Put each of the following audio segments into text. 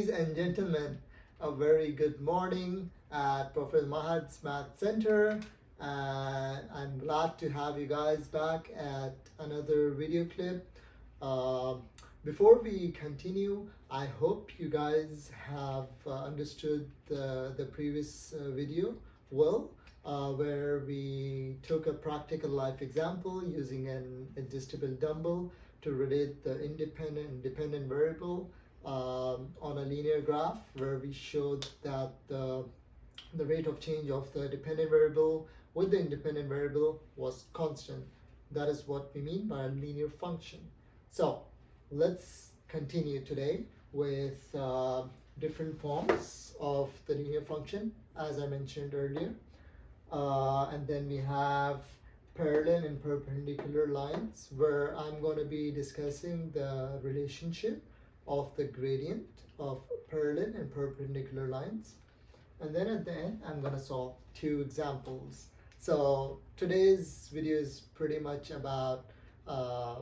Ladies and gentlemen, a very good morning at Professor Mahad's Math Center. And I'm glad to have you guys back at another video clip. Before we continue, I hope you guys have understood the previous video well, where we took a practical life example using an adjustable dumbbell to relate the independent and dependent variable on a linear graph, where we showed that the rate of change of the dependent variable with the independent variable was constant. That is what we mean by a linear function. So let's continue today with different forms of the linear function, as I mentioned earlier. And then we have parallel and perpendicular lines, where I'm going to be discussing the relationship of the gradient of parallel and perpendicular lines. And then at the end, I'm going to solve two examples. So today's video is pretty much about a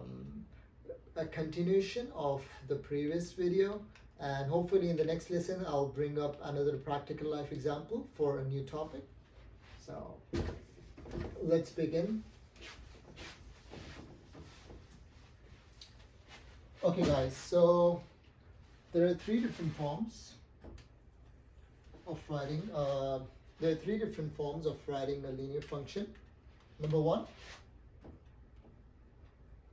continuation of the previous video, and hopefully in the next lesson I'll bring up another practical life example for a new topic. So let's begin. Okay guys, so there are three different forms of writing a linear function. Number one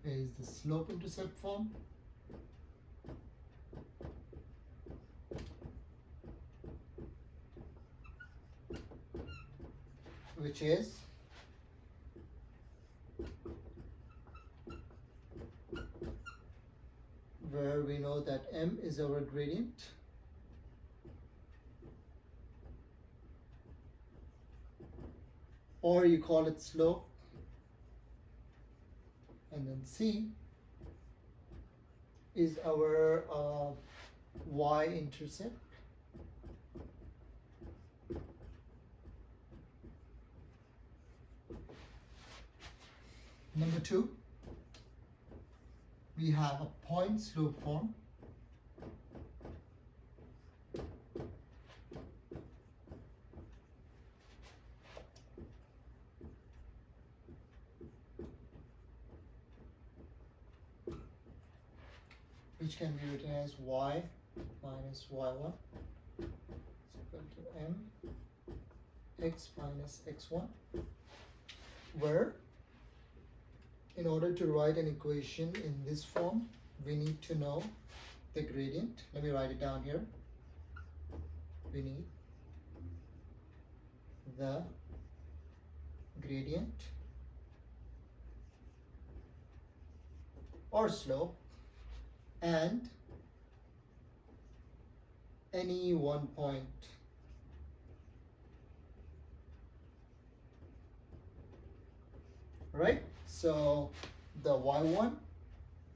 is the slope-intercept form. Which is where we know that m is our gradient, or you call it slope, and then c is our y-intercept. Number two, we have a point slope form. Which can be written as y minus y1 is equal to m x minus x1, where in order to write an equation in this form, we need to know the gradient. Let me write it down here. We need the gradient or slope and any one point. Right? So the y1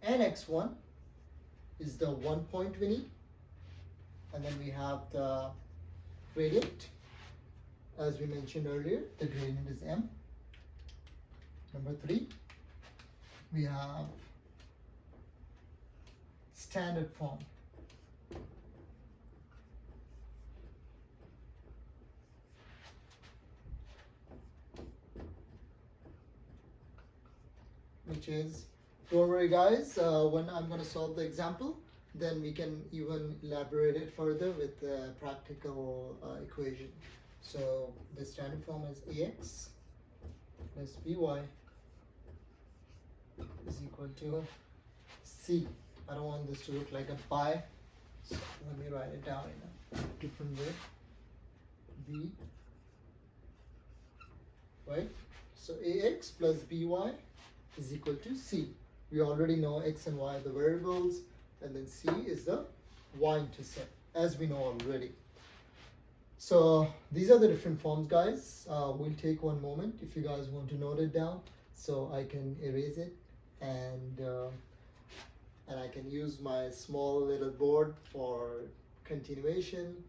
and x1 is the 1 point we need, and then we have the gradient. As we mentioned earlier, the gradient is m. Number three, we have standard form. Which is, don't worry guys, when I'm going to solve the example, then we can even elaborate it further with the practical equation. So the standard form is ax plus by is equal to c. I don't want this to look like a pi, so let me write it down in a different way. B, right? So ax plus by is equal to c. We already know x and y are the variables, and then c is the y-intercept, as we know already. So these are the different forms, guys. We'll take one moment if you guys want to note it down, so I can erase it, and I can use my small little board for continuation.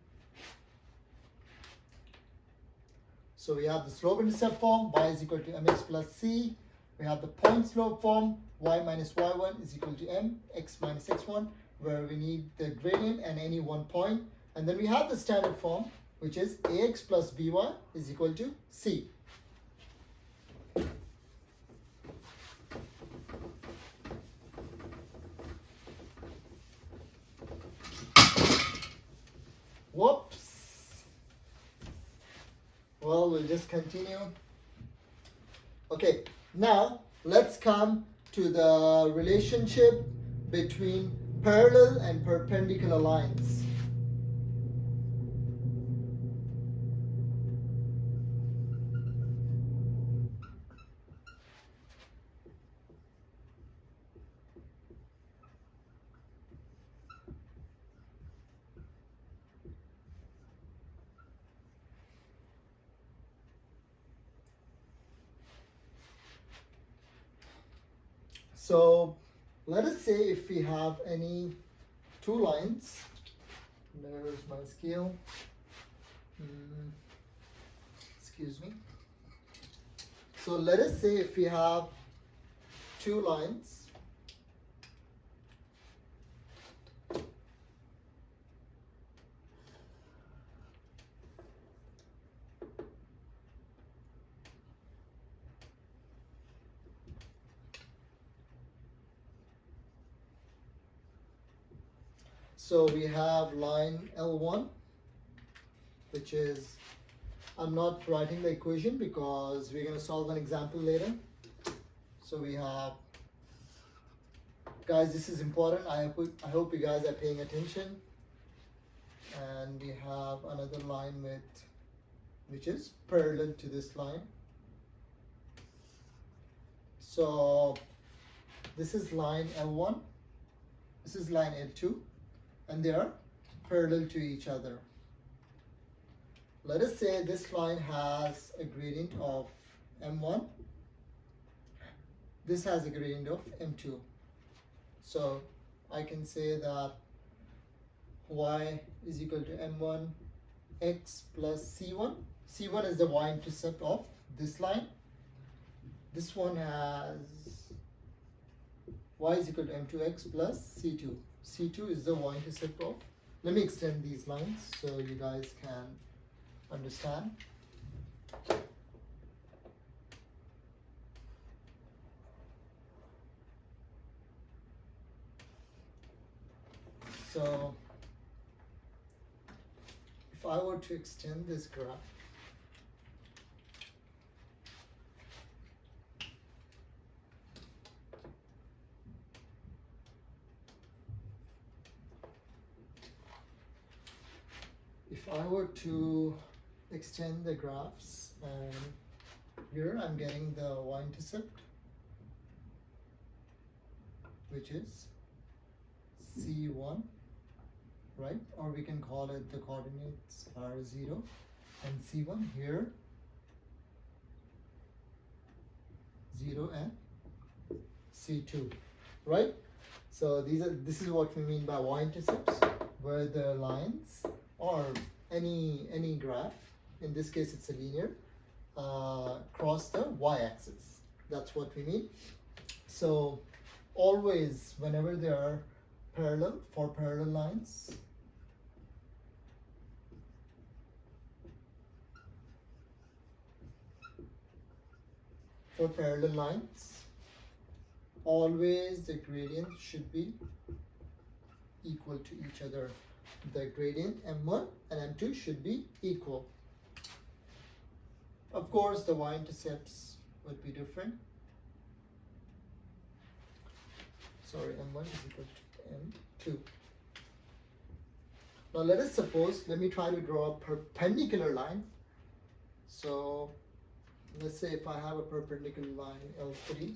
So we have the slope-intercept form, y is equal to mx plus c. We have the point slope form, y minus y1 is equal to m, x minus x1. where we need the gradient and any one point. And then we have the standard form, which is ax plus by is equal to c. Whoops. Well, we'll just continue. Okay, now let's come to the relationship between parallel and perpendicular lines. So let us say if we have any two lines, there's my scale, excuse me. So let us say if we have two lines, so we have line L1, which is, I'm not writing the equation because we're going to solve an example later. So we have, guys, this is important. I hope you guys are paying attention. And we have another line which is parallel to this line. So this is line L1, this is line L2, and they are parallel to each other. Let us say this line has a gradient of M1, this has a gradient of M2. So I can say that y is equal to M1 x plus C1. C1 is the y-intercept of this line. This one has y is equal to M2x plus C2. C2 is the y-intercept of, let me extend these lines so you guys can understand. So if I were to extend this graph, if I were to extend the graphs, and here I'm getting the y-intercept, which is C1, right? Or we can call it, the coordinates are 0 and C1 here, 0 and C2, right? So this is what we mean by y-intercepts, where the lines or any graph, in this case it's a linear, cross the y-axis. That's what we mean. So always, whenever they are parallel, for parallel lines, always the gradient should be equal to each other. The gradient M1 and M2 should be equal. Of course, the y-intercepts would be different. Sorry, M1 is equal to M2. Now let us suppose, let me try to draw a perpendicular line. So let's say if I have a perpendicular line L3,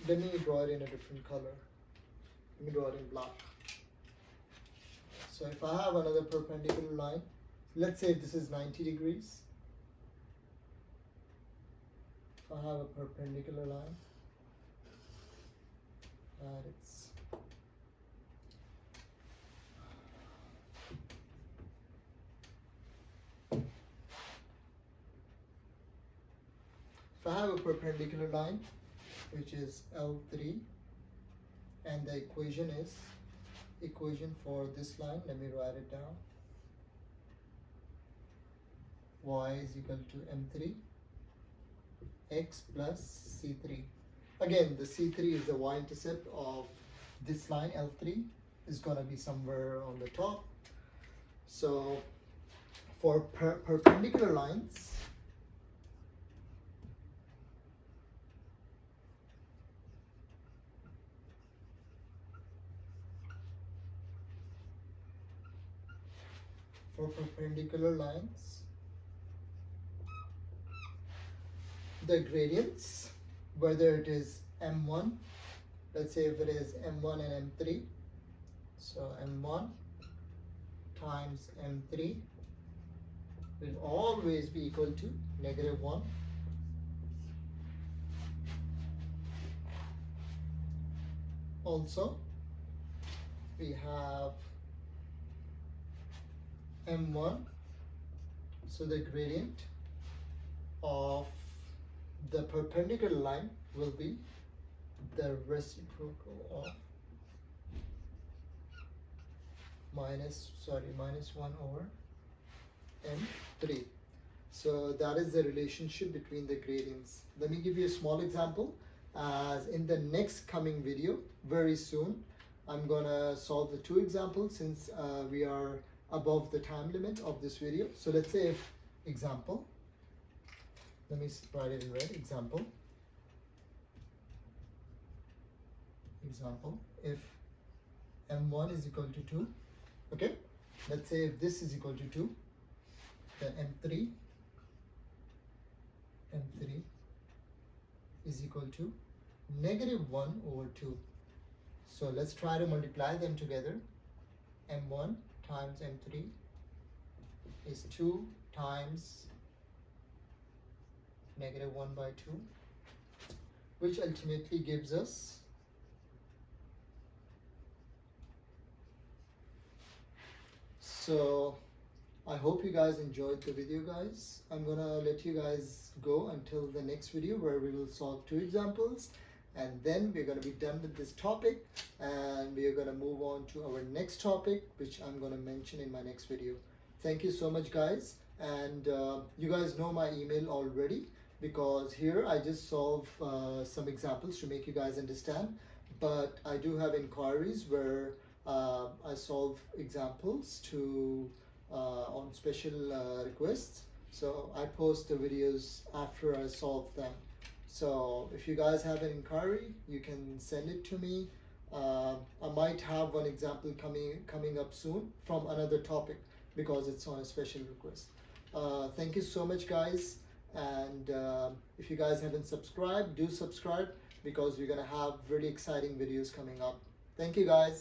let me draw it in a different color. Let me draw it in black. So if I have another perpendicular line, let's say this is 90 degrees. If I have a perpendicular line, and it's if I have a perpendicular line, which is L3, and the equation is equation for this line. Let me write it down. Y is equal to m3 x plus c3. Again, the c3 is the y-intercept of this line. L3 is going to be somewhere on the top. So for perpendicular lines, the gradients, whether it is m1, let's say if it is m1 and m3, so m1 times m3 will always be equal to -1. Also, we have m1, so the gradient of the perpendicular line will be the reciprocal of minus 1 over m3. So that is the relationship between the gradients. Let me give you a small example. As in the next coming video, very soon, I'm gonna solve the 2 examples since we are above the time limit of this video. So let's say if example, let me write it in red, example, if m1 is equal to 2, okay, let's say if this is equal to 2, then m3 is equal to -1 over 2. So let's try to multiply them together. m1 times m3 is 2 times -1 by 2, which ultimately gives us so I hope you guys enjoyed the video, guys. I'm gonna let you guys go until the next video where we will solve 2 examples, and then we're gonna be done with this topic and we are gonna move on to our next topic, which I'm gonna mention in my next video. Thank you so much, guys, and you guys know my email already, because here I just solve some examples to make you guys understand, but I do have inquiries where I solve examples to on special requests. So I post the videos after I solve them. So if you guys have an inquiry, you can send it to me. I might have one example coming up soon from another topic because it's on a special request. Thank you so much, guys. And if you guys haven't subscribed, do subscribe, because we're gonna have really exciting videos coming up. Thank you, guys.